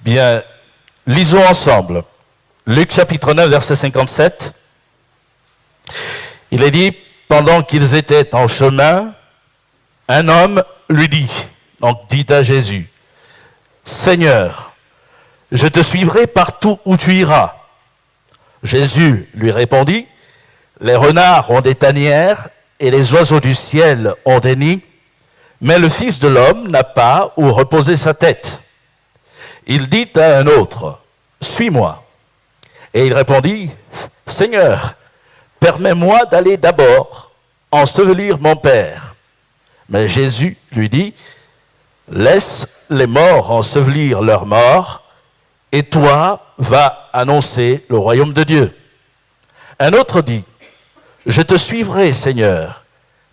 Bien, lisons ensemble. Luc chapitre 9, verset 57. Il est dit, pendant qu'ils étaient en chemin, un homme lui dit, donc dit à Jésus, « Seigneur, je te suivrai partout où tu iras. » Jésus lui répondit, « Les renards ont des tanières et les oiseaux du ciel ont des nids, mais le Fils de l'homme n'a pas où reposer sa tête. » Il dit à un autre, « Suis-moi. » Et il répondit, « Seigneur, permets-moi d'aller d'abord ensevelir mon Père. » Mais Jésus lui dit, « Laisse les morts ensevelir leurs morts, et toi va annoncer le royaume de Dieu. » Un autre dit, « Je te suivrai, Seigneur,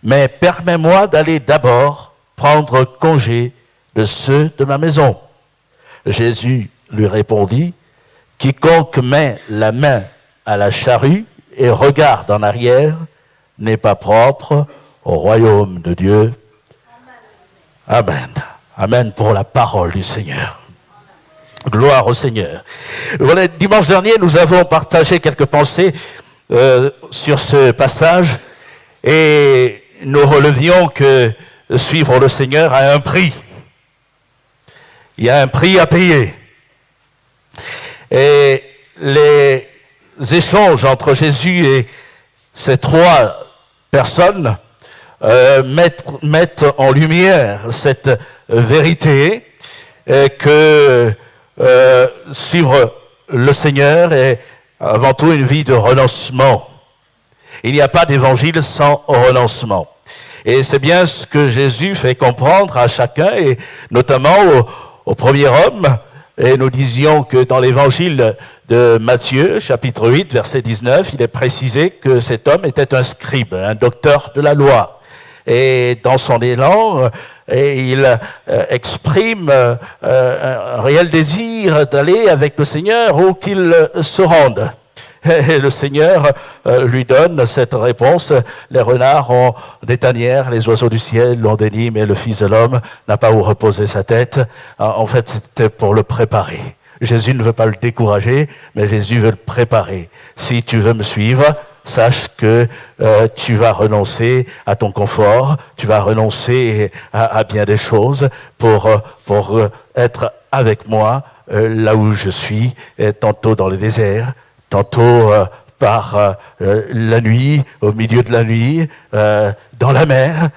mais permets-moi d'aller d'abord prendre congé de ceux de ma maison. » Jésus lui répondit, « Quiconque met la main à la charrue et regarde en arrière n'est pas propre au royaume de Dieu. » Amen. Amen pour la parole du Seigneur. Gloire au Seigneur. Voilà, dimanche dernier, nous avons partagé quelques pensées sur ce passage et nous relevions que suivre le Seigneur a un prix. Il y a un prix à payer. Et les échanges entre Jésus et ces trois personnes mettent en lumière cette vérité que suivre le Seigneur est avant tout une vie de renoncement. Il n'y a pas d'évangile sans renoncement. Et c'est bien ce que Jésus fait comprendre à chacun, et notamment au premier homme. Et nous disions que dans l'évangile de Matthieu, chapitre 8, verset 19, il est précisé que cet homme était un scribe, un docteur de la loi. Et dans son élan, il exprime un réel désir d'aller avec le Seigneur où qu'il se rende. Et le Seigneur lui donne cette réponse, les renards ont des tanières, les oiseaux du ciel ont des nids, mais le Fils de l'homme n'a pas où reposer sa tête. En fait, c'était pour le préparer. Jésus ne veut pas le décourager, mais Jésus veut le préparer. Si tu veux me suivre, sache que tu vas renoncer à ton confort, tu vas renoncer à bien des choses pour être avec moi là où je suis, tantôt dans le désert, tantôt par la nuit, au milieu de la nuit, dans la mer,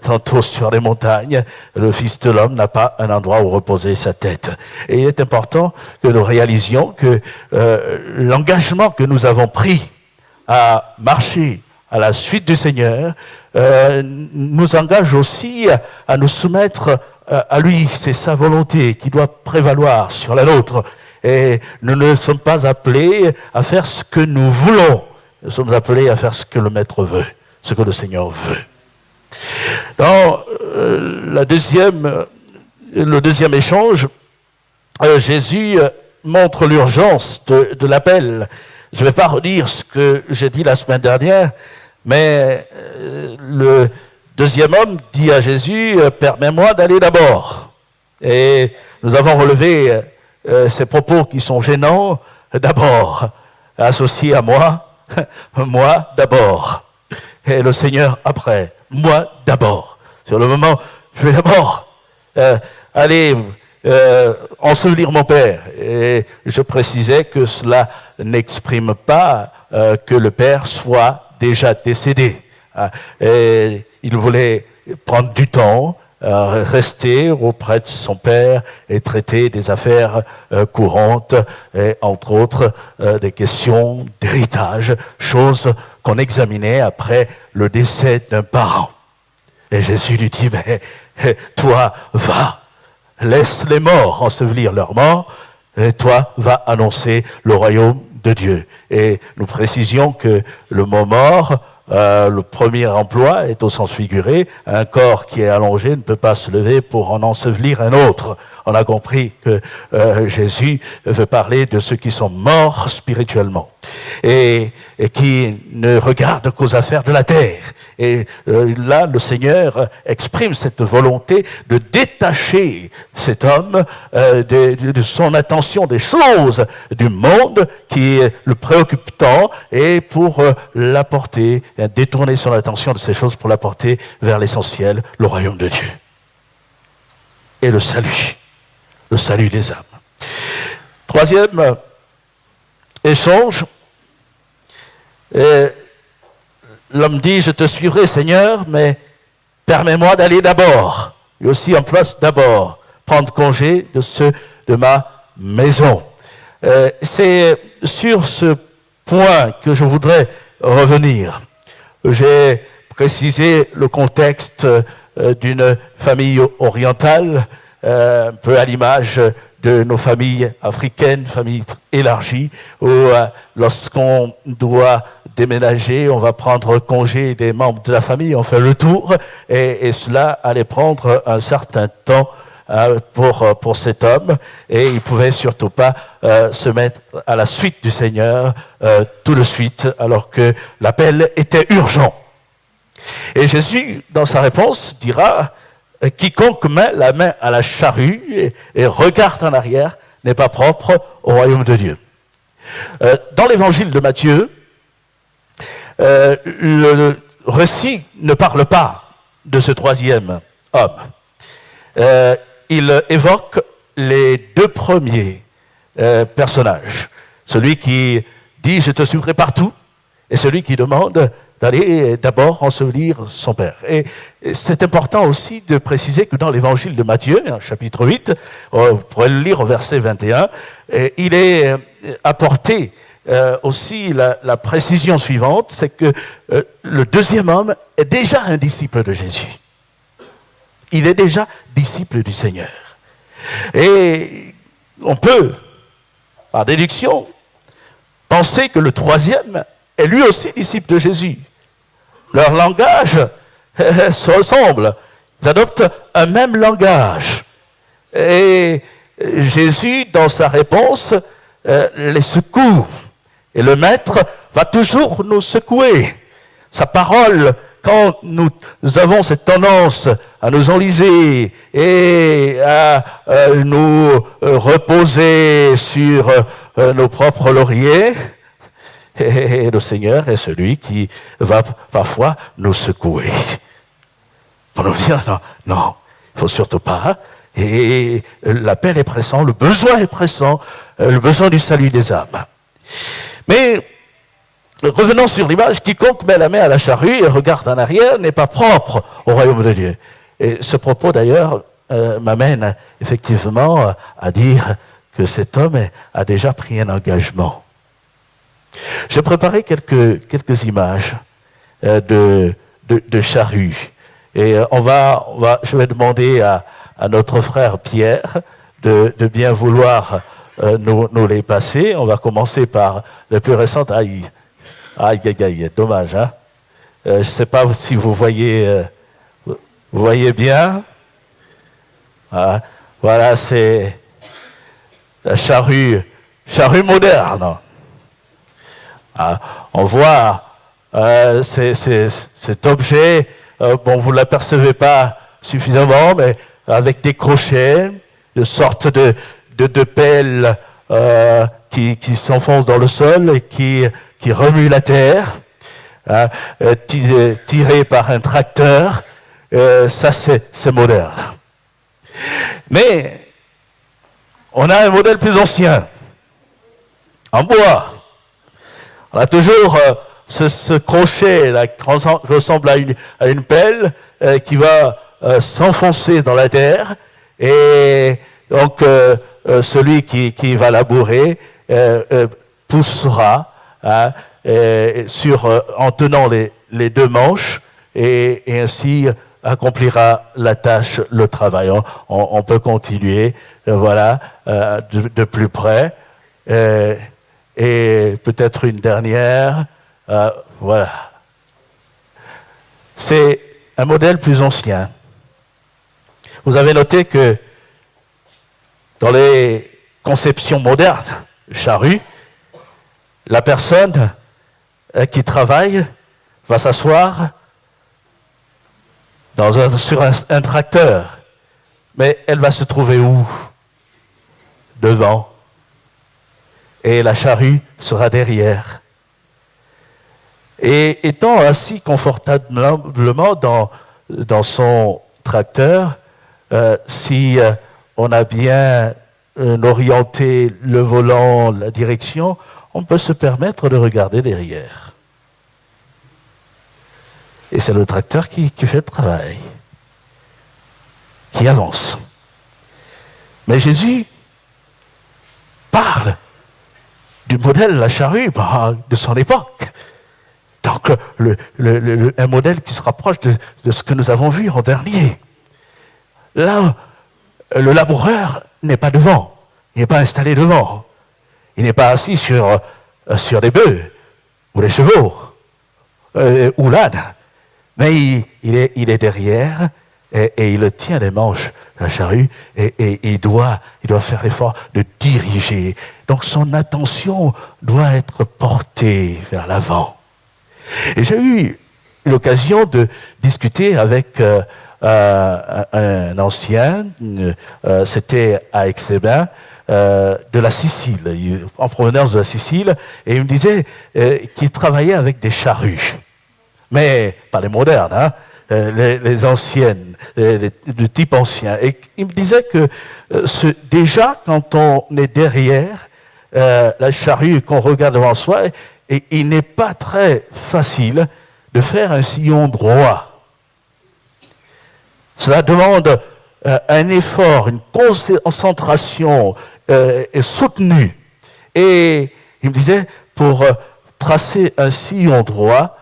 tantôt sur les montagnes. Le Fils de l'homme n'a pas un endroit où reposer sa tête. Et il est important que nous réalisions que l'engagement que nous avons pris à marcher à la suite du Seigneur nous engage aussi à nous soumettre à lui. C'est sa volonté qui doit prévaloir sur la nôtre. Et nous ne sommes pas appelés à faire ce que nous voulons. Nous sommes appelés à faire ce que le Maître veut, ce que le Seigneur veut. Dans le deuxième échange, Jésus montre l'urgence de l'appel. Je ne vais pas redire ce que j'ai dit la semaine dernière, mais le deuxième homme dit à Jésus, « Permets-moi d'aller d'abord. » Et nous avons relevé ces propos qui sont gênants, d'abord, associés à moi, moi d'abord, et le Seigneur après, moi d'abord. Sur le moment, je vais d'abord aller ensevelir mon Père. Et je précisais que cela n'exprime pas que le Père soit déjà décédé. Et il voulait prendre du temps, rester auprès de son Père et traiter des affaires courantes, et entre autres des questions d'héritage, choses qu'on examinait après le décès d'un parent. Et Jésus lui dit, mais toi, va, laisse les morts ensevelir leurs morts, et toi, va annoncer le royaume de Dieu. Et nous précisions que le mot mort, le premier emploi est au sens figuré. Un corps qui est allongé ne peut pas se lever pour en ensevelir un autre. On a compris que Jésus veut parler de ceux qui sont morts spirituellement. et qui ne regarde qu'aux affaires de la terre. Et là, le Seigneur exprime cette volonté de détacher cet homme de son attention des choses du monde qui le préoccupe tant, et pour l'apporter, détourner son attention de ces choses pour l'apporter vers l'essentiel, le royaume de Dieu. Et le salut des âmes. Troisième échange, l'homme dit, je te suivrai Seigneur, mais permets-moi d'aller d'abord. Et aussi en place d'abord, prendre congé de ceux de ma maison. C'est sur ce point que je voudrais revenir. J'ai précisé le contexte d'une famille orientale, un peu à l'image de nos familles africaines, familles élargies, où lorsqu'on doit déménager, on va prendre congé des membres de la famille, on fait le tour, et cela allait prendre un certain temps pour cet homme, et il ne pouvait surtout pas se mettre à la suite du Seigneur tout de suite, alors que l'appel était urgent. Et Jésus, dans sa réponse, dira, quiconque met la main à la charrue et regarde en arrière n'est pas propre au royaume de Dieu. Dans l'évangile de Matthieu, le récit ne parle pas de ce troisième homme. Il évoque les deux premiers personnages. Celui qui dit « je te suivrai partout » et celui qui demande d'aller d'abord ensevelir son père. Et c'est important aussi de préciser que dans l'évangile de Matthieu, chapitre 8, vous pourrez le lire au verset 21, il est apporté aussi la précision suivante, c'est que le deuxième homme est déjà un disciple de Jésus. Il est déjà disciple du Seigneur. Et on peut, par déduction, penser que le troisième est lui aussi disciple de Jésus. Leur langage se ressemble. Ils adoptent un même langage. Et Jésus, dans sa réponse, les secoue. Et le Maître va toujours nous secouer. Sa parole, quand nous avons cette tendance à nous enliser et à nous reposer sur nos propres lauriers, et le Seigneur est celui qui va parfois nous secouer. Pour nous dire, non, il ne faut surtout pas. Et l'appel est pressant, le besoin est pressant, le besoin du salut des âmes. Mais revenons sur l'image, quiconque met la main à la charrue et regarde en arrière n'est pas propre au royaume de Dieu. Et ce propos d'ailleurs m'amène effectivement à dire que cet homme a déjà pris un engagement. J'ai préparé quelques images de charrues. Et je vais demander à notre frère Pierre de bien vouloir nous les passer. On va commencer par le plus récent. Aïe, dommage, hein. Je ne sais pas si vous voyez bien. Ah, voilà, c'est la charrue moderne. Ah, on voit cet objet, vous ne l'apercevez pas suffisamment, mais avec des crochets, de sorte de pelles qui s'enfoncent dans le sol et qui remuent la terre, tiré par un tracteur. Ça, c'est moderne. Mais on a un modèle plus ancien, en bois. On a toujours ce crochet là, qui ressemble à une pelle qui va s'enfoncer dans la terre, et donc celui qui va labourer poussera en tenant les deux manches, et ainsi accomplira la tâche, le travail. On peut continuer, voilà, de plus près. Et peut-être une dernière, voilà. C'est un modèle plus ancien. Vous avez noté que dans les conceptions modernes, charrue, La personne qui travaille va s'asseoir sur un tracteur. Mais elle va se trouver où? Devant. Et la charrue sera derrière. Et étant assis confortablement dans son tracteur, si on a bien orienté le volant, la direction, on peut se permettre de regarder derrière. Et c'est le tracteur qui fait le travail, qui avance. Mais Jésus parle du modèle, la charrue, de son époque. Donc, un modèle qui se rapproche de ce que nous avons vu en dernier. Là, le laboureur n'est pas devant, il n'est pas installé devant, il n'est pas assis sur des bœufs ou des chevaux ou l'âne, mais il est derrière et il tient les manches de la charrue et il doit faire l'effort de diriger. Donc son attention doit être portée vers l'avant. Et j'ai eu l'occasion de discuter avec un ancien, c'était à Aix-les-Bains, de la Sicile, en provenance de la Sicile, et il me disait qu'il travaillait avec des charrues, mais pas les modernes, hein, les anciennes, de type ancien. Et il me disait que déjà, quand on est derrière la charrue et qu'on regarde devant soi, et il n'est pas très facile de faire un sillon droit. Cela demande un effort, une concentration soutenue. Et il me disait, pour tracer un sillon droit,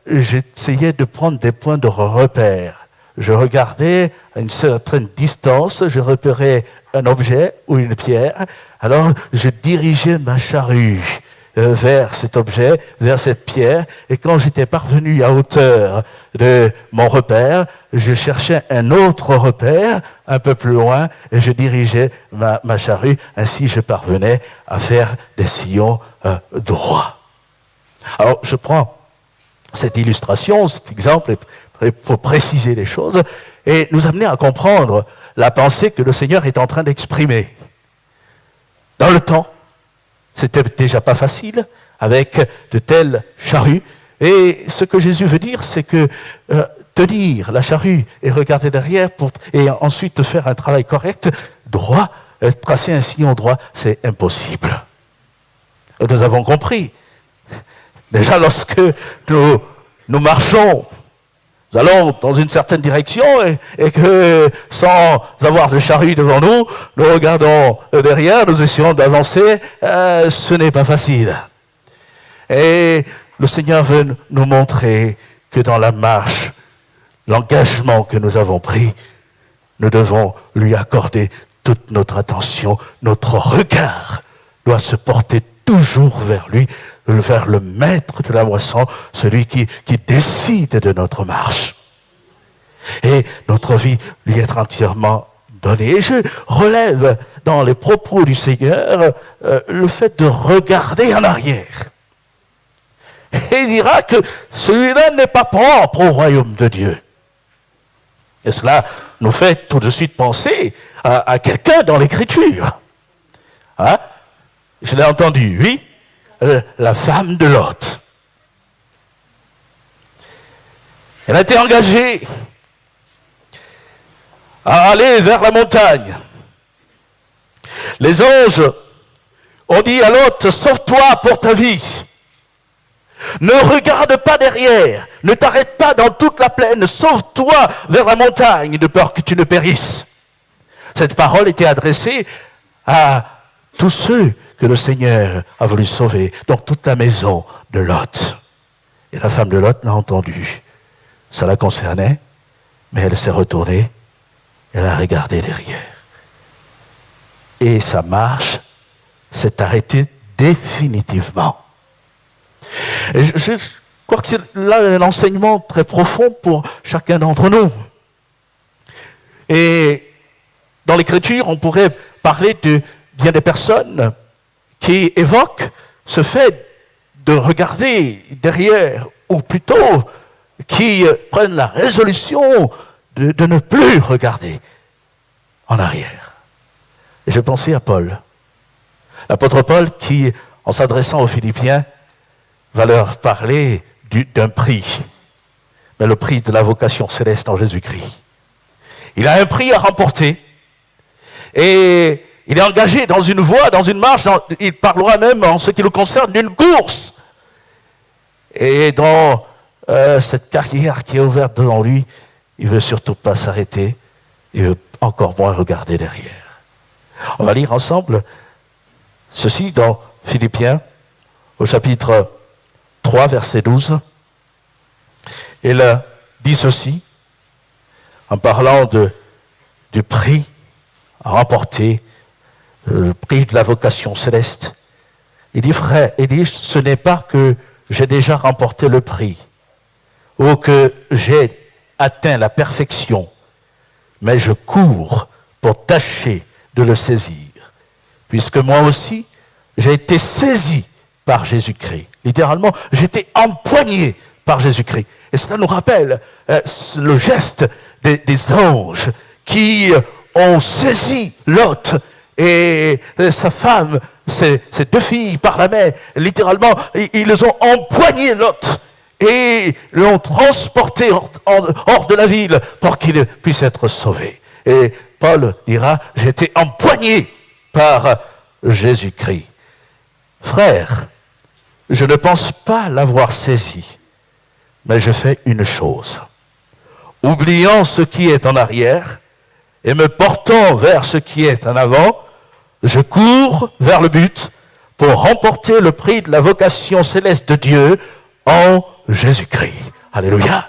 j'essayais de prendre des points de repère. Je regardais à une certaine distance, je repérais un objet ou une pierre, alors je dirigeais ma charrue vers cet objet, vers cette pierre, et quand j'étais parvenu à hauteur de mon repère, je cherchais un autre repère un peu plus loin et je dirigeais ma charrue, ainsi je parvenais à faire des sillons droits. Alors je prends cette illustration, cet exemple, pour préciser les choses et nous amener à comprendre la pensée que le Seigneur est en train d'exprimer. Dans le temps, c'était déjà pas facile avec de telles charrues. Et ce que Jésus veut dire, c'est que tenir la charrue et regarder derrière et ensuite faire un travail correct, droit, tracer un sillon droit, c'est impossible. Nous avons compris. Déjà lorsque nous marchons, nous allons dans une certaine direction et que sans avoir de charrue devant nous, nous regardons derrière, nous essayons d'avancer, ce n'est pas facile. Et le Seigneur veut nous montrer que dans la marche, l'engagement que nous avons pris, nous devons lui accorder toute notre attention, notre regard doit se porter toujours vers lui, vers le maître de la moisson, celui qui décide de notre marche. Et notre vie lui être entièrement donnée. Et je relève dans les propos du Seigneur le fait de regarder en arrière. Et il dira que celui-là n'est pas propre au royaume de Dieu. Et cela nous fait tout de suite penser à quelqu'un dans l'Écriture. Hein? Je l'ai entendu, oui, la femme de Lot. Elle a été engagée à aller vers la montagne. Les anges ont dit à Lot, sauve-toi pour ta vie. Ne regarde pas derrière, ne t'arrête pas dans toute la plaine, sauve-toi vers la montagne de peur que tu ne périsses. Cette parole était adressée à tous ceux que le Seigneur a voulu sauver, donc toute la maison de Lot. Et la femme de Lot l'a entendu. Ça la concernait, mais elle s'est retournée, elle a regardé derrière. Et sa marche s'est arrêtée définitivement. Et je crois que c'est là un enseignement très profond pour chacun d'entre nous. Et dans l'Écriture, on pourrait parler de bien des personnes qui évoquent ce fait de regarder derrière, ou plutôt qui prennent la résolution de ne plus regarder en arrière. Et je pensais à Paul, l'apôtre Paul qui, en s'adressant aux Philippiens, va leur parler d'un prix, mais le prix de la vocation céleste en Jésus-Christ. Il a un prix à remporter et il est engagé dans une voie, dans une marche, il parlera même en ce qui le concerne d'une course. Et dans cette carrière qui est ouverte devant lui, il ne veut surtout pas s'arrêter, il veut encore moins regarder derrière. On va lire ensemble ceci dans Philippiens, au chapitre 3, verset 12. Il dit ceci, en parlant du prix à remporter, le prix de la vocation céleste. Il dit, frère, ce n'est pas que j'ai déjà remporté le prix, ou que j'ai atteint la perfection, mais je cours pour tâcher de le saisir, puisque moi aussi, j'ai été saisi par Jésus-Christ. Littéralement, j'ai été empoigné par Jésus-Christ. Et cela nous rappelle le geste des anges qui ont saisi Lot et sa femme, ses deux filles par la main. Littéralement, ils les ont empoigné Lot et l'ont transporté hors de la ville pour qu'il puisse être sauvé. Et Paul dira, j'ai été empoigné par Jésus-Christ. Frère, je ne pense pas l'avoir saisi, mais je fais une chose. Oubliant ce qui est en arrière et me portant vers ce qui est en avant, je cours vers le but pour remporter le prix de la vocation céleste de Dieu en Jésus-Christ. Alléluia.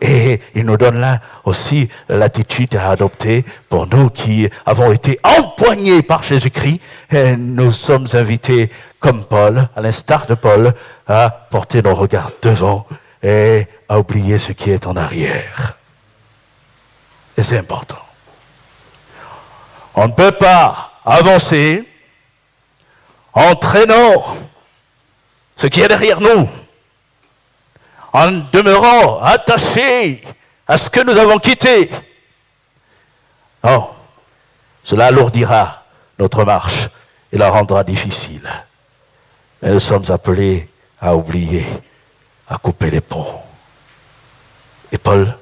Et il nous donne là aussi l'attitude à adopter pour nous qui avons été empoignés par Jésus-Christ. Et nous sommes invités, comme Paul, à l'instar de Paul, à porter nos regards devant et à oublier ce qui est en arrière. Et c'est important. On ne peut pas avancer en traînant ce qui est derrière nous, en demeurant attachés à ce que nous avons quitté. Non, cela alourdira notre marche et la rendra difficile. Mais nous sommes appelés à oublier, à couper les ponts. Et Paul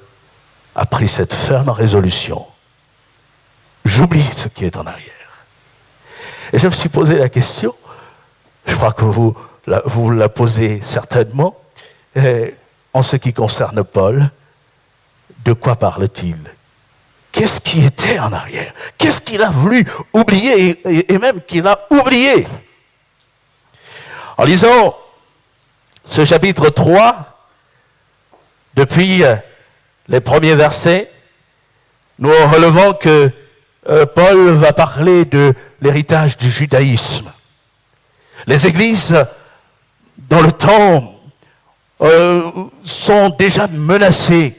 a pris cette ferme résolution. J'oublie ce qui est en arrière. Et je me suis posé la question, je crois que vous la posez certainement, en ce qui concerne Paul, de quoi parle-t-il? Qu'est-ce qui était en arrière? Qu'est-ce qu'il a voulu oublier et même qu'il a oublié? En lisant ce chapitre 3, depuis les premiers versets, nous relevons que Paul va parler de l'héritage du judaïsme. Les églises, dans le temps, sont déjà menacées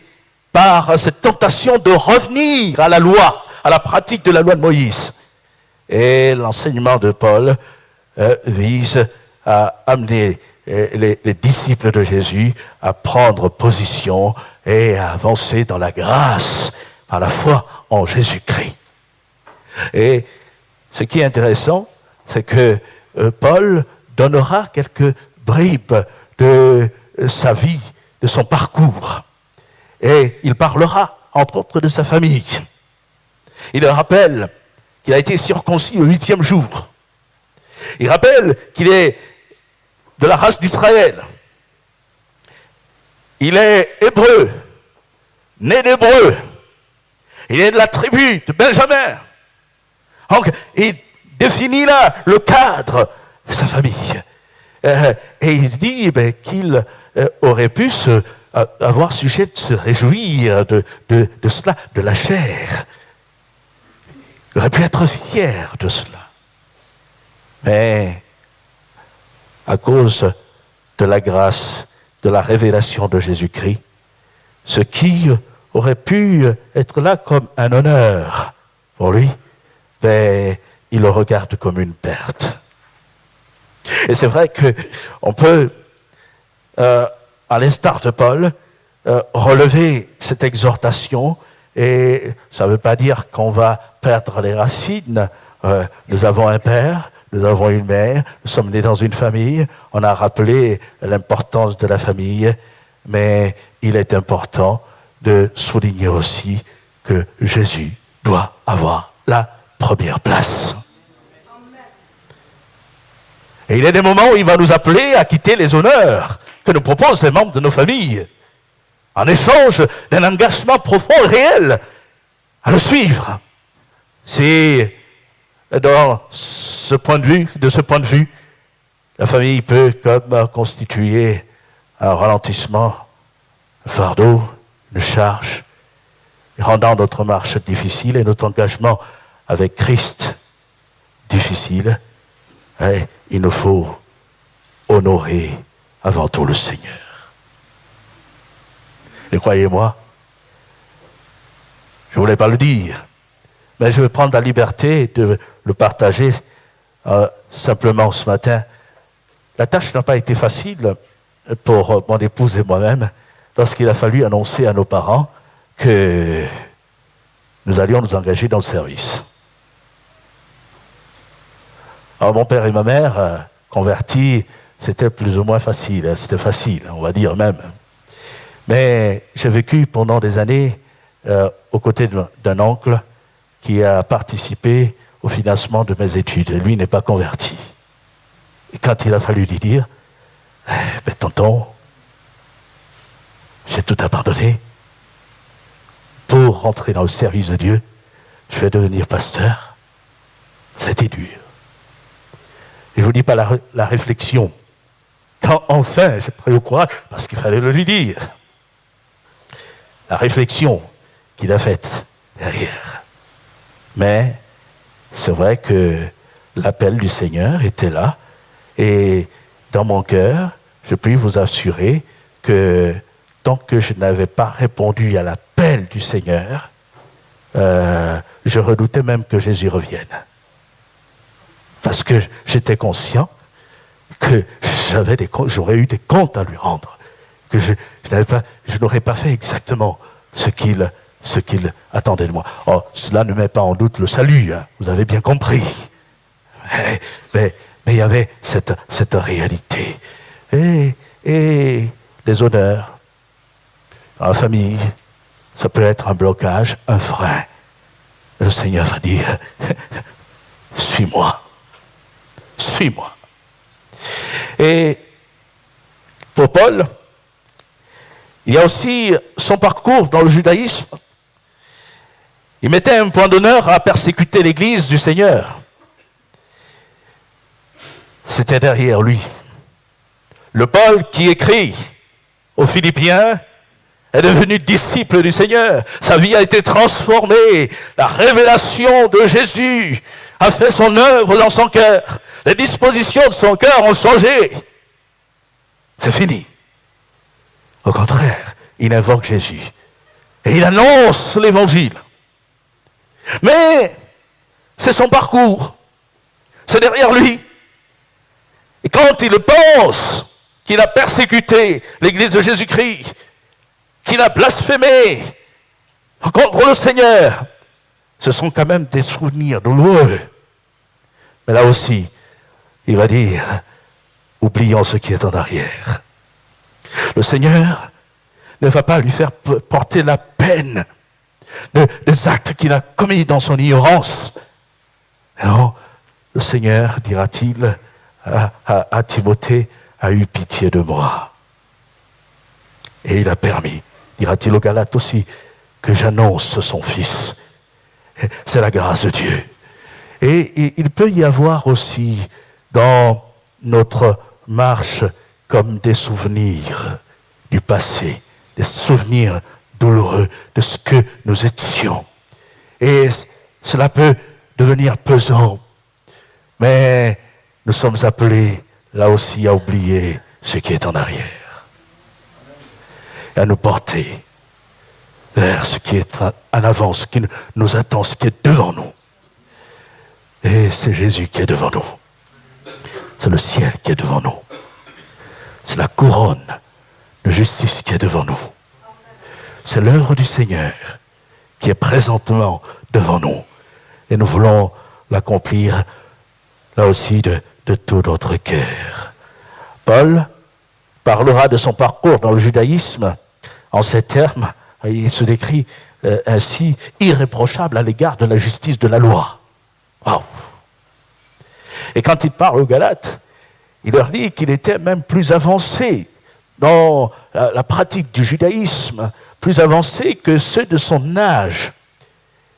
par cette tentation de revenir à la loi, à la pratique de la loi de Moïse. Et l'enseignement de Paul vise à amener les disciples de Jésus à prendre position et à avancer dans la grâce par la foi en Jésus-Christ. Et ce qui est intéressant, c'est que Paul donnera quelques bribes de sa vie, de son parcours. Et il parlera, entre autres, de sa famille. Il rappelle qu'il a été circoncis au 8e jour. Il rappelle qu'il est de la race d'Israël. Il est hébreu, né d'hébreu. Il est de la tribu de Benjamin. Donc, il définit là le cadre de sa famille. Et il dit qu'il aurait pu avoir sujet de se réjouir de cela, de la chair. Il aurait pu être fier de cela. Mais à cause de la grâce, de la révélation de Jésus-Christ, ce qui aurait pu être là comme un honneur pour lui, il le regarde comme une perte. Et c'est vrai qu'on peut, à l'instar de Paul, relever cette exhortation, et ça ne veut pas dire qu'on va perdre les racines. Nous avons un père, nous avons une mère, nous sommes nés dans une famille, on a rappelé l'importance de la famille, mais il est important de souligner aussi que Jésus doit avoir la première place. Et il y a des moments où il va nous appeler à quitter les honneurs que nous proposent les membres de nos familles, en échange d'un engagement profond et réel à le suivre. C'est de ce point de vue, la famille peut comme constituer un ralentissement, un fardeau, une charge, rendant notre marche difficile et notre engagement avec Christ difficile. Et il nous faut honorer avant tout le Seigneur. Et croyez-moi, je ne voulais pas le dire, mais je vais prendre la liberté de le partager simplement ce matin. La tâche n'a pas été facile pour mon épouse et moi-même lorsqu'il a fallu annoncer à nos parents que nous allions nous engager dans le service. Alors mon père et ma mère, convertis, c'était plus ou moins facile, c'était facile, on va dire même. Mais j'ai vécu pendant des années aux côtés d'un oncle qui a participé au financement de mes études. Et lui n'est pas converti. Et quand il a fallu lui dire, ben tonton, j'ai tout abandonné pour rentrer dans le service de Dieu, je vais devenir pasteur. Ça a été dur. Et je ne vous dis pas la réflexion. Quand enfin j'ai pris au courage, parce qu'il fallait le lui dire, la réflexion qu'il a faite derrière. Mais c'est vrai que l'appel du Seigneur était là, et dans mon cœur, je puis vous assurer que tant que je n'avais pas répondu à l'appel du Seigneur, je redoutais même que Jésus revienne. Parce que j'étais conscient que j'aurais eu des comptes à lui rendre, que je n'aurais pas fait exactement ce qu'il attendait de moi. Oh, cela ne met pas en doute le salut, hein, vous avez bien compris. Mais il y avait cette réalité. Et les honneurs dans la famille, ça peut être un blocage, un frein. Le Seigneur va dire, suis-moi. Suis-moi. Et pour Paul, il y a aussi son parcours dans le judaïsme. Il mettait un point d'honneur à persécuter l'Église du Seigneur. C'était derrière lui. Le Paul qui écrit aux Philippiens est devenu disciple du Seigneur. Sa vie a été transformée. La révélation de Jésus a fait son œuvre dans son cœur. Les dispositions de son cœur ont changé. C'est fini. Au contraire, il invoque Jésus. Et il annonce l'évangile. Mais c'est son parcours. C'est derrière lui. Et quand il pense qu'il a persécuté l'Église de Jésus-Christ, qu'il a blasphémé contre le Seigneur, ce sont quand même des souvenirs douloureux. Mais là aussi, il va dire, oublions ce qui est en arrière. Le Seigneur ne va pas lui faire porter la peine des actes qu'il a commis dans son ignorance. Non, le Seigneur, dira-t-il à Timothée, a eu pitié de moi. Et il a permis, dira-t-il aux Galates aussi, que j'annonce son Fils. C'est la grâce de Dieu. Et il peut y avoir aussi dans notre marche comme des souvenirs du passé, des souvenirs douloureux de ce que nous étions. Et cela peut devenir pesant. Mais nous sommes appelés là aussi à oublier ce qui est en arrière. Et à nous porter vers ce qui est en avant, ce qui nous attend, ce qui est devant nous. Et c'est Jésus qui est devant nous. C'est le ciel qui est devant nous. C'est la couronne de justice qui est devant nous. C'est l'œuvre du Seigneur qui est présentement devant nous. Et nous voulons l'accomplir là aussi de tout notre cœur. Paul parlera de son parcours dans le judaïsme en ces termes. Il se décrit ainsi, irréprochable à l'égard de la justice de la loi. Wow. Et quand il parle aux Galates, il leur dit qu'il était même plus avancé dans la pratique du judaïsme, plus avancé que ceux de son âge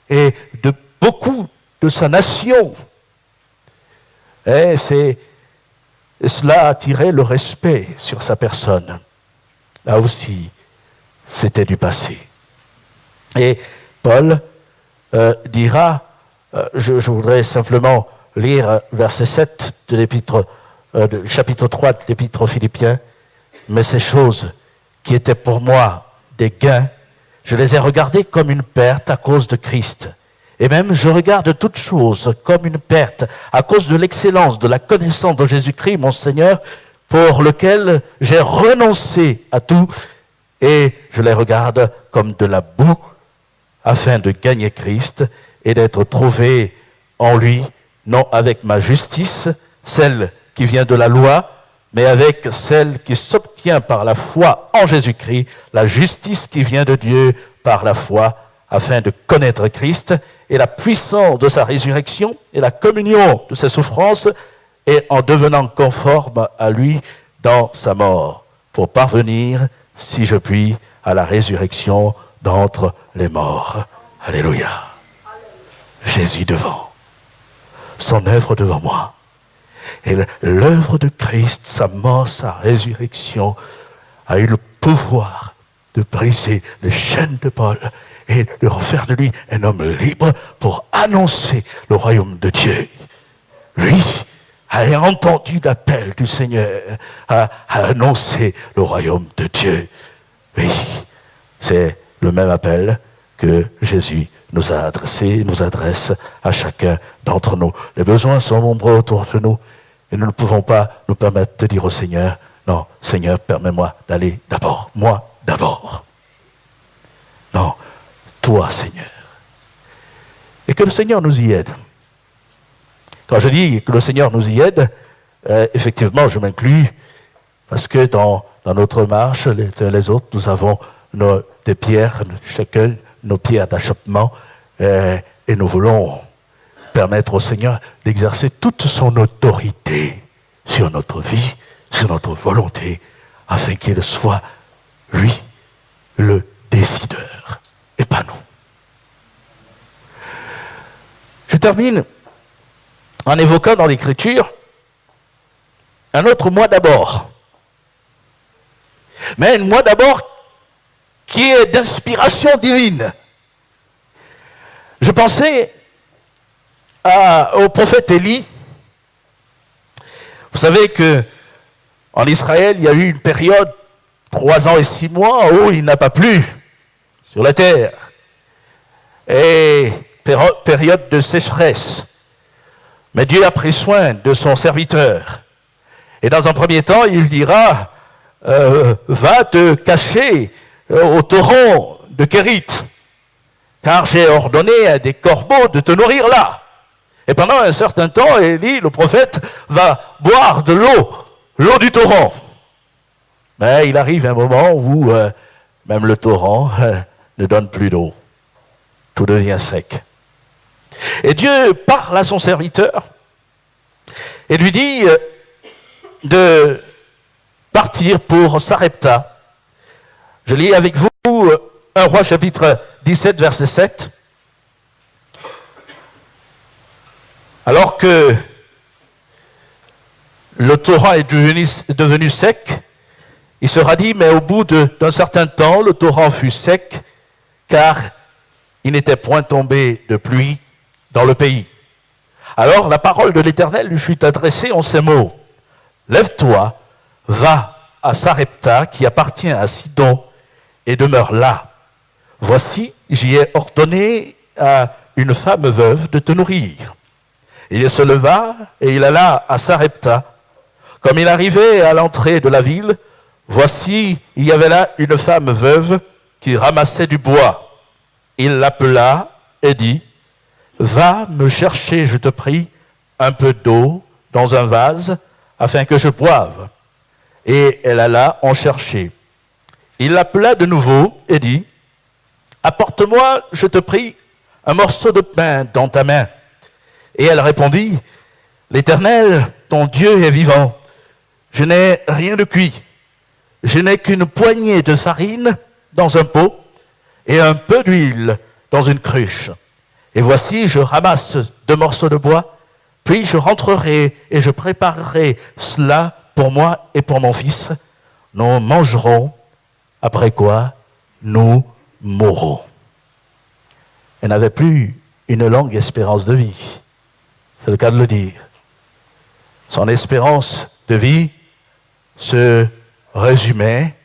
et de beaucoup de sa nation. Et cela attirait le respect sur sa personne. Là aussi, c'était du passé. Et Paul dira, je voudrais simplement lire verset 7 de l'épître, chapitre 3 de l'épître aux Philippiens, mais ces choses qui étaient pour moi des gains, je les ai regardées comme une perte à cause de Christ. Et même je regarde toutes choses comme une perte à cause de l'excellence de la connaissance de Jésus-Christ, mon Seigneur, pour lequel j'ai renoncé à tout, et je les regarde comme de la boue, afin de gagner Christ et d'être trouvé en lui, non avec ma justice, celle qui vient de la loi, mais avec celle qui s'obtient par la foi en Jésus-Christ, la justice qui vient de Dieu par la foi, afin de connaître Christ et la puissance de sa résurrection et la communion de ses souffrances, et en devenant conforme à lui dans sa mort, pour parvenir, si je puis, à la résurrection d'entre les morts. Alléluia. Jésus devant. Son œuvre devant moi. Et l'œuvre de Christ, sa mort, sa résurrection, a eu le pouvoir de briser les chaînes de Paul et de refaire de lui un homme libre pour annoncer le royaume de Dieu. Lui a entendu l'appel du Seigneur à annoncer le royaume de Dieu. Oui, c'est le même appel que Jésus nous a adressé, nous adresse à chacun d'entre nous. Les besoins sont nombreux autour de nous et nous ne pouvons pas nous permettre de dire au Seigneur, non, Seigneur, permets-moi d'aller d'abord, moi d'abord. Non, toi, Seigneur. Et que le Seigneur nous y aide. Quand je dis que le Seigneur nous y aide, effectivement, je m'inclus, parce que dans notre marche, les autres, nous avons des pierres, chacun nos pierres d'achoppement, et nous voulons permettre au Seigneur d'exercer toute son autorité sur notre vie, sur notre volonté, afin qu'il soit, lui, le décideur, et pas nous. Je termine en évoquant dans l'Écriture un autre moi d'abord. Mais un moi d'abord qui est d'inspiration divine. Je pensais au prophète Élie. Vous savez que en Israël, il y a eu une période, 3 ans et 6 mois, où il n'a pas plu sur la terre. Et période de sécheresse. Mais Dieu a pris soin de son serviteur. Et dans un premier temps, il dira, va te cacher au torrent de Kérit, car j'ai ordonné à des corbeaux de te nourrir là. Et pendant un certain temps, Élie, le prophète, va boire de l'eau du torrent. Mais il arrive un moment où même le torrent ne donne plus d'eau. Tout devient sec. Et Dieu parle à son serviteur et lui dit de partir pour Sarepta. Je lis avec vous 1 Roi chapitre 17 verset 7. Alors que le torrent est devenu sec, il sera dit, mais au bout d'un certain temps, le torrent fut sec, car il n'était point tombé de pluie dans le pays. Alors la parole de l'Éternel lui fut adressée en ces mots. Lève-toi, va à Sarepta, qui appartient à Sidon, et demeure là. Voici, j'y ai ordonné à une femme veuve de te nourrir. Il se leva et il alla à Sarepta. Comme il arrivait à l'entrée de la ville, voici, il y avait là une femme veuve qui ramassait du bois. Il l'appela et dit, « Va me chercher, je te prie, un peu d'eau dans un vase, afin que je boive. » Et elle alla en chercher. Il l'appela de nouveau et dit, « Apporte-moi, je te prie, un morceau de pain dans ta main. » Et elle répondit, « L'Éternel, ton Dieu est vivant. Je n'ai rien de cuit. Je n'ai qu'une poignée de farine dans un pot et un peu d'huile dans une cruche. Et voici, je ramasse 2 morceaux de bois, puis je rentrerai et je préparerai cela pour moi et pour mon fils. Nous mangerons, après quoi nous mourrons. » Elle n'avait plus une longue espérance de vie. C'est le cas de le dire. Son espérance de vie se résumait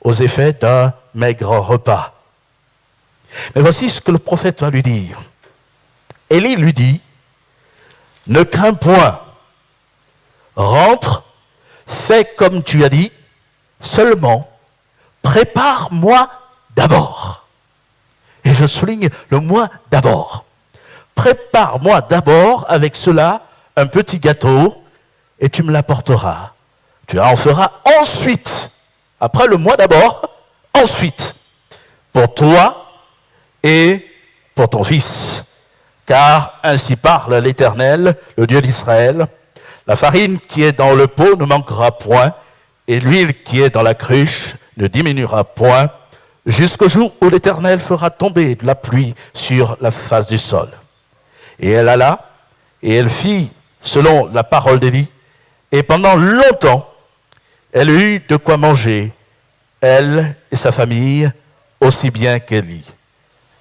aux effets d'un maigre repas. Mais voici ce que le prophète va lui dire. Élie lui dit, « Ne crains point, rentre, fais comme tu as dit, seulement prépare-moi d'abord. » Et je souligne le « moi d'abord ». Prépare-moi d'abord avec cela un petit gâteau et tu me l'apporteras. Tu en feras ensuite, après le moi d'abord, ensuite, pour toi et pour ton fils. Car ainsi parle l'Éternel, le Dieu d'Israël, la farine qui est dans le pot ne manquera point, et l'huile qui est dans la cruche ne diminuera point, jusqu'au jour où l'Éternel fera tomber de la pluie sur la face du sol. Et elle alla, et elle fit selon la parole d'Élie, et pendant longtemps, elle eut de quoi manger, elle et sa famille, aussi bien qu'Élie.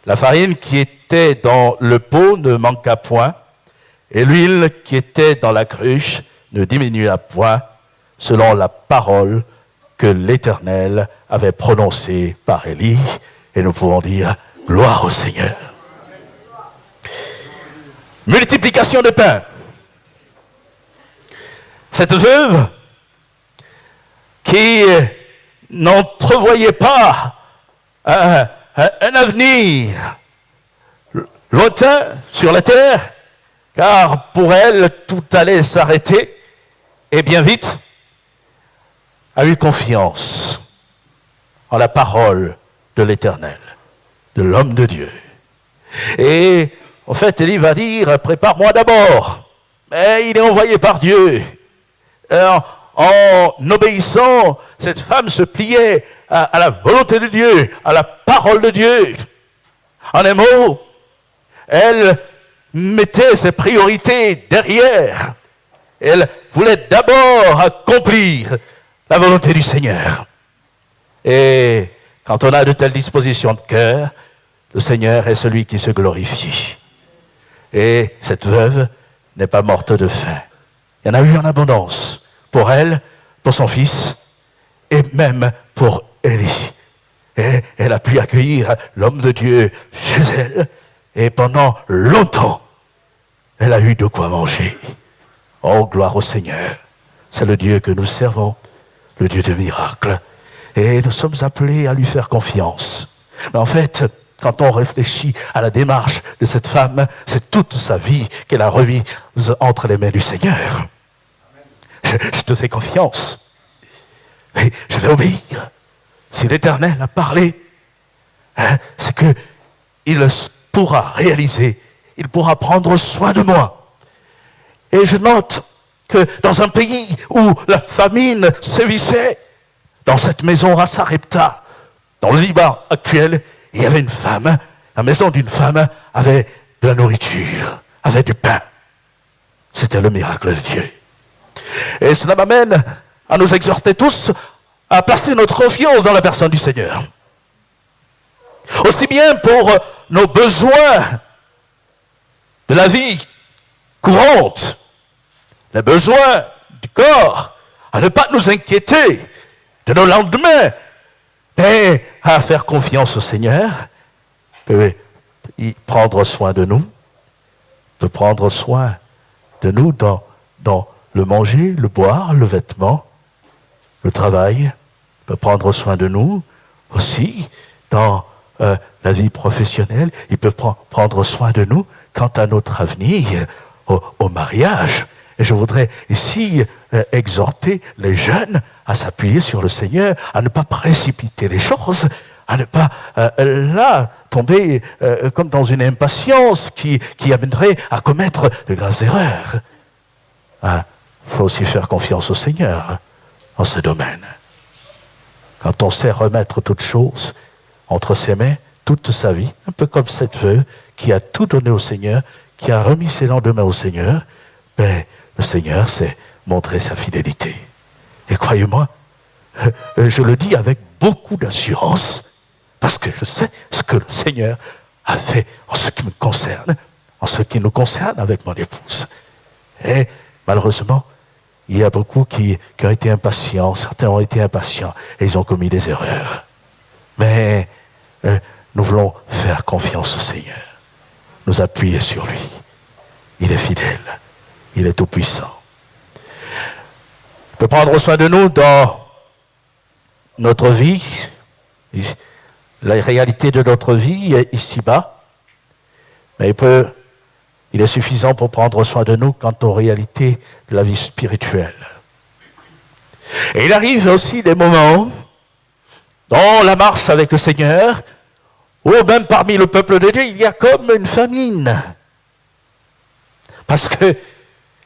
La farine qui était dans le pot ne manqua point, et l'huile qui était dans la cruche ne diminua point, selon la parole que l'Éternel avait prononcée par Élie. Et nous pouvons dire, gloire au Seigneur. Multiplication de pain. Cette veuve qui n'entrevoyait pas un avenir lointain sur la terre, car pour elle, tout allait s'arrêter, et bien vite, a eu confiance en la parole de l'Éternel, de l'homme de Dieu. Et en fait, Élie va dire, prépare-moi d'abord. Mais il est envoyé par Dieu. En obéissant, cette femme se pliait à la volonté de Dieu, à la parole de Dieu. En un mot, elle mettait ses priorités derrière. Elle voulait d'abord accomplir la volonté du Seigneur. Et quand on a de telles dispositions de cœur, le Seigneur est celui qui se glorifie. Et cette veuve n'est pas morte de faim. Il y en a eu en abondance pour elle, pour son fils, et même pour Élie. Et elle a pu accueillir l'homme de Dieu chez elle, et pendant longtemps, elle a eu de quoi manger. Oh, gloire au Seigneur. C'est le Dieu que nous servons, le Dieu de miracles. Et nous sommes appelés à lui faire confiance. Mais en fait, quand on réfléchit à la démarche de cette femme, c'est toute sa vie qu'elle a remise entre les mains du Seigneur. Je te fais confiance. Et je vais obéir. Si l'Éternel a parlé, c'est qu'il pourra réaliser, il pourra prendre soin de moi. Et je note que dans un pays où la famine sévissait, dans cette maison à Sarepta, dans le Liban actuel, il y avait une femme, la maison d'une femme avait de la nourriture, avait du pain. C'était le miracle de Dieu. Et cela m'amène à nous exhorter tous à placer notre confiance dans la personne du Seigneur. Aussi bien pour nos besoins de la vie courante, les besoins du corps, à ne pas nous inquiéter de nos lendemains, mais à faire confiance au Seigneur, peut prendre soin de nous, peut prendre soin de nous dans le manger, le boire, le vêtement, le travail, peut prendre soin de nous aussi dans la vie professionnelle. Il peut prendre soin de nous quant à notre avenir au mariage. Et je voudrais ici exhorter les jeunes à s'appuyer sur le Seigneur, à ne pas précipiter les choses, à ne pas là tomber comme dans une impatience qui amènerait à commettre de graves erreurs. Il faut aussi faire confiance au Seigneur dans ce domaine. Quand on sait remettre toutes choses entre ses mains, toute sa vie, un peu comme cette veuve qui a tout donné au Seigneur, qui a remis ses lendemains au Seigneur, ben, le Seigneur s'est montré sa fidélité. Et croyez-moi, je le dis avec beaucoup d'assurance, parce que je sais ce que le Seigneur a fait en ce qui me concerne, en ce qui nous concerne avec mon épouse. Et malheureusement, il y a beaucoup qui ont été impatients, certains ont été impatients, et ils ont commis des erreurs. Mais nous voulons faire confiance au Seigneur, nous appuyer sur lui. Il est fidèle, il est tout-puissant. Il peut prendre soin de nous dans notre vie, la réalité de notre vie est ici-bas, mais il est suffisant pour prendre soin de nous quant aux réalités de la vie spirituelle. Et il arrive aussi des moments dans la marche avec le Seigneur, où même parmi le peuple de Dieu, il y a comme une famine. Parce que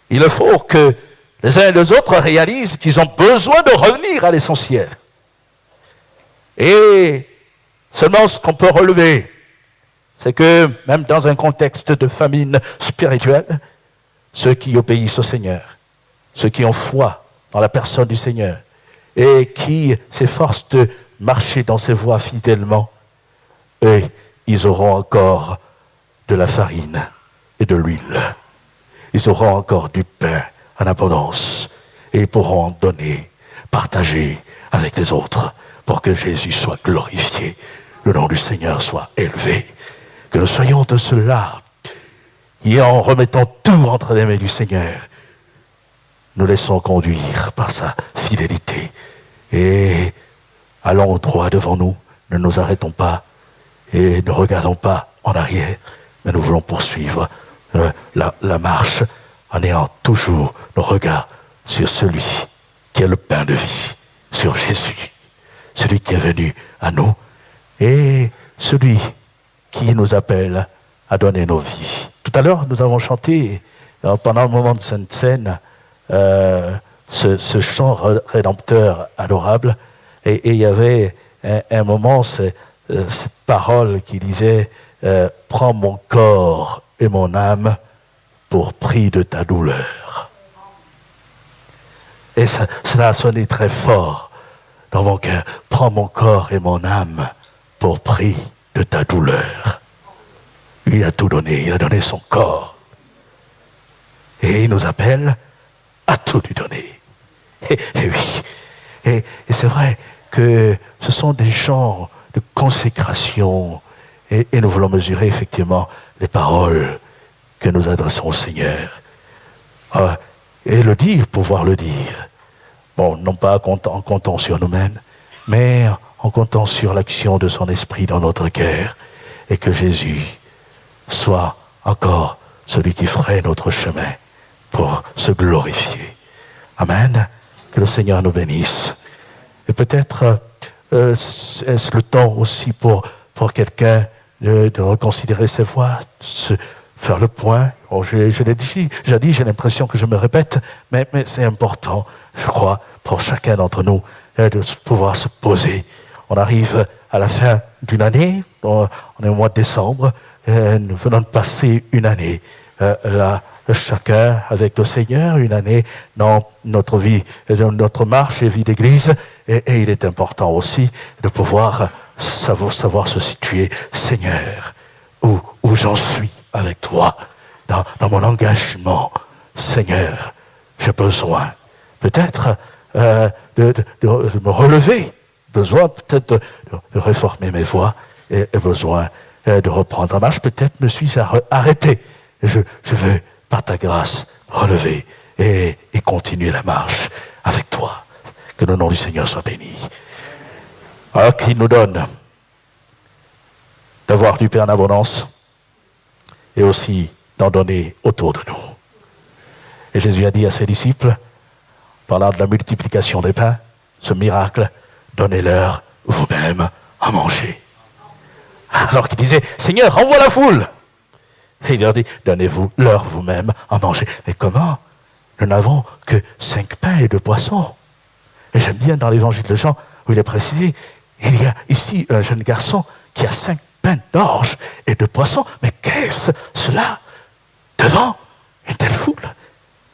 il faut que les uns et les autres réalisent qu'ils ont besoin de revenir à l'essentiel. Et seulement ce qu'on peut relever, c'est que même dans un contexte de famine spirituelle, ceux qui obéissent au Seigneur, ceux qui ont foi dans la personne du Seigneur et qui s'efforcent de marcher dans ses voies fidèlement, eux, ils auront encore de la farine et de l'huile. Ils auront encore du pain en abondance et ils pourront en donner, partager avec les autres pour que Jésus soit glorifié, le nom du Seigneur soit élevé. Que nous soyons de ceux-là et en remettant tout entre les mains du Seigneur, nous laissons conduire par sa fidélité et allons droit devant nous, ne nous arrêtons pas et ne regardons pas en arrière, mais nous voulons poursuivre la marche en ayant toujours nos regards sur celui qui est le pain de vie, sur Jésus, celui qui est venu à nous et celui qui nous appelle à donner nos vies. Tout à l'heure, nous avons chanté, pendant le moment de Sainte Seine, ce chant rédempteur adorable, et il y avait un moment, cette parole qui disait « Prends mon corps et mon âme pour prix de ta douleur ». Et cela a sonné très fort dans mon cœur. « Prends mon corps et mon âme pour prix de ta douleur ». Il a tout donné, il a donné son corps. Et il nous appelle à tout lui donner. Et oui, et c'est vrai que ce sont des chants de consécration et nous voulons mesurer effectivement les paroles que nous adressons au Seigneur. Et le dire, pouvoir le dire. Bon, non pas en comptant sur nous-mêmes, mais en comptant sur l'action de son esprit dans notre cœur et que Jésus soit encore celui qui ferait notre chemin pour se glorifier. Amen. Que le Seigneur nous bénisse. Et peut-être est-ce le temps aussi pour quelqu'un de reconsidérer ses voies, de faire le point. Bon, je l'ai déjà dit, j'ai l'impression que je me répète, mais c'est important, je crois, pour chacun d'entre nous, de pouvoir se poser. On arrive à la fin d'une année, on est au mois de décembre, nous venons de passer une année là, chacun avec le Seigneur, une année dans notre vie, dans notre marche et vie d'église, et il est important aussi de pouvoir savoir se situer, Seigneur, où j'en suis avec toi, dans mon engagement, Seigneur, j'ai besoin peut-être de me relever, besoin peut-être de réformer mes voies, et besoin de reprendre la marche, peut-être me suis-je arrêté. Je veux, par ta grâce, relever et continuer la marche avec toi. Que le nom du Seigneur soit béni. Alors qu'il nous donne d'avoir du pain en abondance et aussi d'en donner autour de nous. Et Jésus a dit à ses disciples, parlant de la multiplication des pains, ce miracle, donnez-leur vous-même à manger. Alors qu'il disait, Seigneur, envoie la foule. Et il leur dit, donnez-vous-leur vous-même à manger. Mais comment? Nous n'avons que 5 pains et 2 poissons. Et j'aime bien dans l'évangile de Jean, où il est précisé, il y a ici un jeune garçon qui a 5 pains d'orge et 2 poissons. Mais qu'est-ce cela devant une telle foule?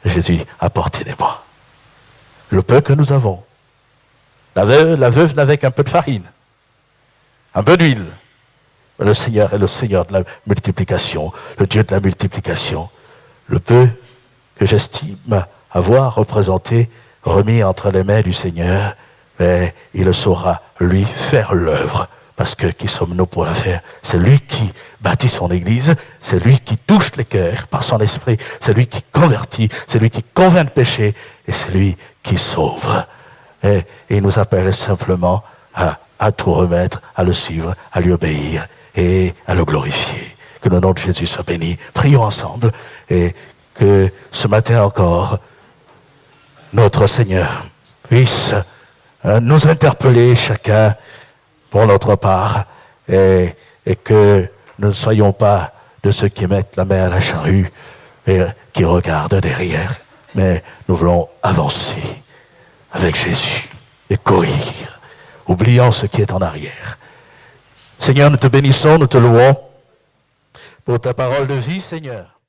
Jésus dit, apportez-les-moi. Le peu que nous avons. La veuve n'avait qu'un peu de farine, un peu d'huile. Le Seigneur est le Seigneur de la multiplication, le Dieu de la multiplication. Le peu que j'estime avoir représenté, remis entre les mains du Seigneur, mais il le saura, lui, faire l'œuvre. Parce que qui sommes-nous pour la faire? C'est lui qui bâtit son Église, c'est lui qui touche les cœurs par son esprit, c'est lui qui convertit, c'est lui qui convainc de péché, et c'est lui qui sauve. Et il nous appelle simplement à tout remettre, à le suivre, à lui obéir et à le glorifier. Que le nom de Jésus soit béni. Prions ensemble et que ce matin encore, notre Seigneur puisse nous interpeller chacun pour notre part et que nous ne soyons pas de ceux qui mettent la main à la charrue et qui regardent derrière, mais nous voulons avancer avec Jésus et courir, oubliant ce qui est en arrière. Seigneur, nous te bénissons, nous te louons pour ta parole de vie, Seigneur.